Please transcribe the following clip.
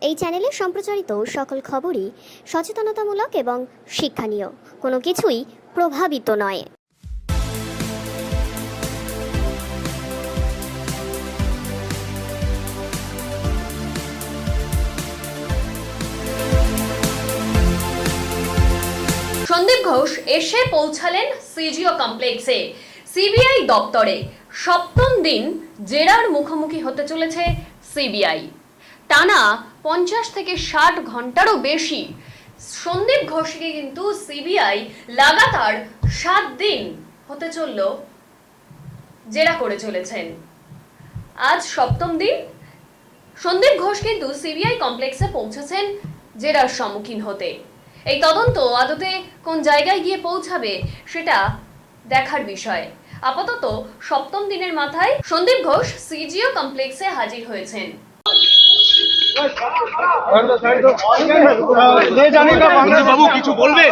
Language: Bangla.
এই চ্যানেলে সম্প্রচারিত সকল খবরই সচেতনতামূলক এবং শিক্ষণীয়, কোনো কিছুই প্রভাবিত নয়। সন্দীপ ঘোষ এসে পৌঁছালেন সিজিও কমপ্লেক্সে, সিবিআই দপ্তরে। সপ্তম দিন জেরার মুখোমুখি হতে চলেছে সিবিআই। টানা 50 থেকে 60 ঘন্টারও বেশি সন্দীপ ঘোষকে কিন্তু সিবিআই লাগাতার 7 দিন হতে চলল জেরা করে চলেছেন। আজ সপ্তম দিন সন্দীপ ঘোষ কিন্তু সিবিআই কমপ্লেক্সে পৌঁছেছেন জেরার সম্মুখীন হতে। এই তদন্ত আদতে কোন জায়গায় গিয়ে পৌঁছাবে সেটা দেখার বিষয়। আপাতত সপ্তম দিনের মাথায় সন্দীপ ঘোষ সিজিও কমপ্লেক্সে হাজির হয়েছেন। বাবু কিছু বলবেন?